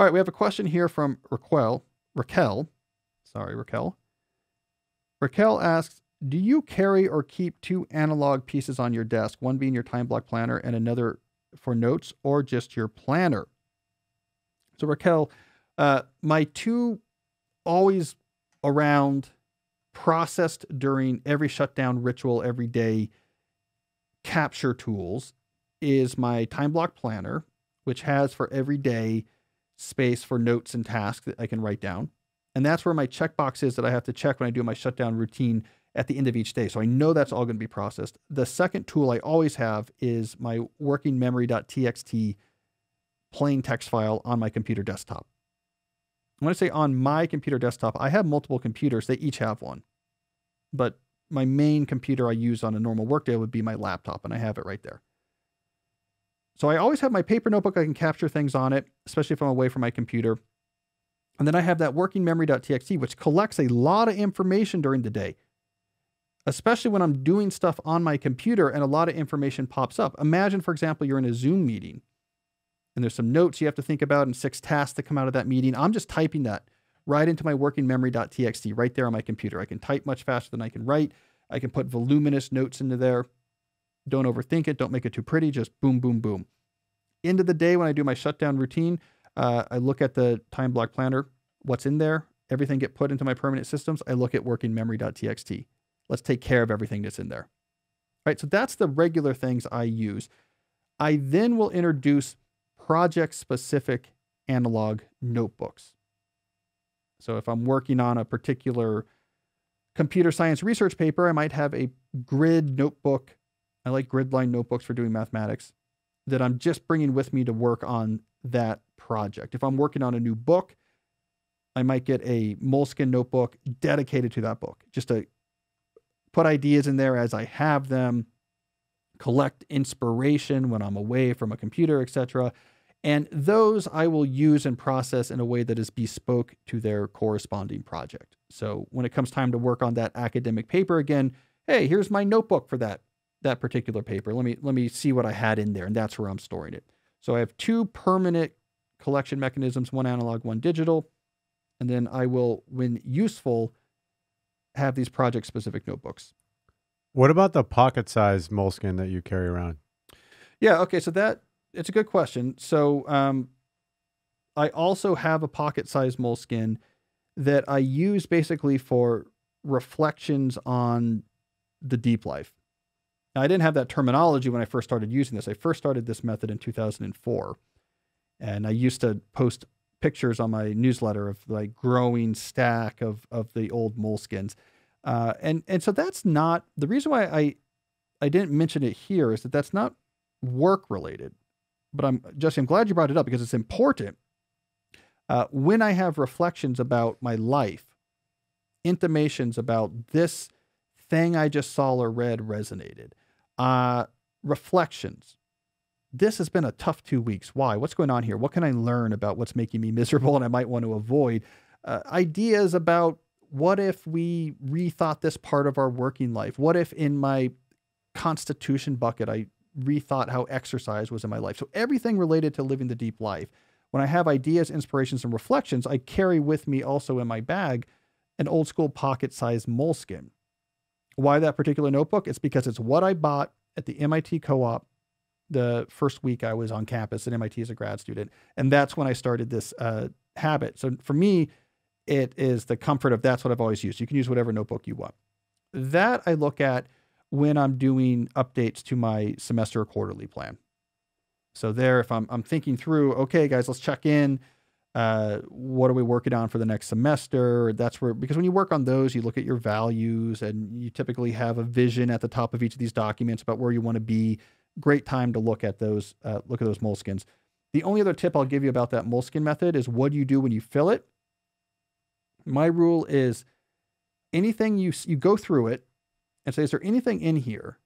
All right, we have a question here from Raquel. Sorry, Raquel. Raquel asks, do you carry or keep two analog pieces on your desk, one being your time block planner and another for notes, or just your planner? So Raquel, my two always around, processed during every shutdown ritual every day capture tools is my time block planner, which has for every day space for notes and tasks that I can write down. And that's where my checkbox is that I have to check when I do my shutdown routine at the end of each day. So I know that's all going to be processed. The second tool I always have is my working memory.txt plain text file on my computer desktop. When I say on my computer desktop, I have multiple computers. They each have one. But my main computer I use on a normal workday would be my laptop, and I have it right there. So I always have my paper notebook. I can capture things on it, especially if I'm away from my computer. And then I have that working memory.txt, which collects a lot of information during the day, especially when I'm doing stuff on my computer and a lot of information pops up. Imagine, for example, you're in a Zoom meeting and there's some notes you have to think about and 6 tasks that come out of that meeting. I'm just typing that right into my working memory.txt right there on my computer. I can type much faster than I can write. I can put voluminous notes into there. Don't overthink it. Don't make it too pretty. Just boom, boom, boom. End of the day, when I do my shutdown routine, I look at the time block planner, what's in there, everything get put into my permanent systems. I look at working memory.txt. Let's take care of everything that's in there. All right, so that's the regular things I use. I then will introduce project-specific analog notebooks. So if I'm working on a particular computer science research paper, I might have a grid notebook. I like grid line notebooks for doing mathematics that I'm just bringing with me to work on that project. If I'm working on a new book, I might get a Moleskine notebook dedicated to that book, just to put ideas in there as I have them, collect inspiration when I'm away from a computer, etc. And those I will use and process in a way that is bespoke to their corresponding project. So when it comes time to work on that academic paper again, hey, here's my notebook for that particular paper. Let me see what I had in there, and that's where I'm storing it. So I have 2 permanent collection mechanisms, one analog, one digital. And then I will, when useful, have these project-specific notebooks. What about the pocket-sized Moleskine that you carry around? Yeah, okay, so it's a good question. So I also have a pocket-sized Moleskine that I use basically for reflections on the deep life. Now, I didn't have that terminology when I first started using this. I first started this method in 2004, and I used to post pictures on my newsletter of like growing stack of the old Moleskines. And so that's not, the reason why I didn't mention it here is that that's not work related, but Jesse, I'm glad you brought it up because it's important. When I have reflections about my life, intimations about this thing I just saw or read resonated, reflections. This has been a tough 2 weeks. Why? What's going on here? What can I learn about what's making me miserable and I might want to avoid? Ideas about what if we rethought this part of our working life? What if in my constitution bucket, I rethought how exercise was in my life? So everything related to living the deep life. When I have ideas, inspirations, and reflections, I carry with me also in my bag an old school pocket-sized Moleskine. Why that particular notebook? It's because it's what I bought at the MIT co-op the first week I was on campus at MIT as a grad student. And that's when I started this habit. So for me, it is the comfort of that's what I've always used. You can use whatever notebook you want. That I look at when I'm doing updates to my semester or quarterly plan. So there, if I'm thinking through, okay, guys, let's check in. What are we working on for the next semester? That's where, because when you work on those, you look at your values and you typically have a vision at the top of each of these documents about where you want to be. Great time to look at those Moleskines. The only other tip I'll give you about that Moleskine method is what do you do when you fill it? My rule is anything you go through it and say, is there anything in here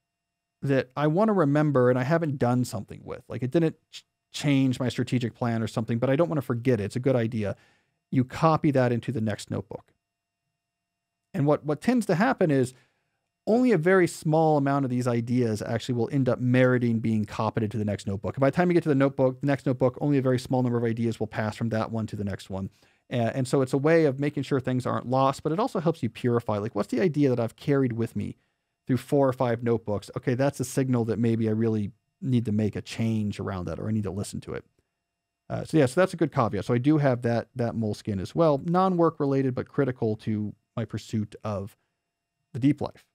that I want to remember and I haven't done something with? Like it didn't change my strategic plan or something, but I don't want to forget it. It's a good idea. You copy that into the next notebook. And what tends to happen is only a very small amount of these ideas actually will end up meriting being copied into the next notebook. And by the time you get to the next notebook, only a very small number of ideas will pass from that one to the next one. And so it's a way of making sure things aren't lost, but it also helps you purify. Like, what's the idea that I've carried with me through 4 or 5 notebooks? Okay, that's a signal that maybe I really need to make a change around that, or I need to listen to it. So that's a good caveat. So I do have that moleskin as well, non-work related, but critical to my pursuit of the deep life.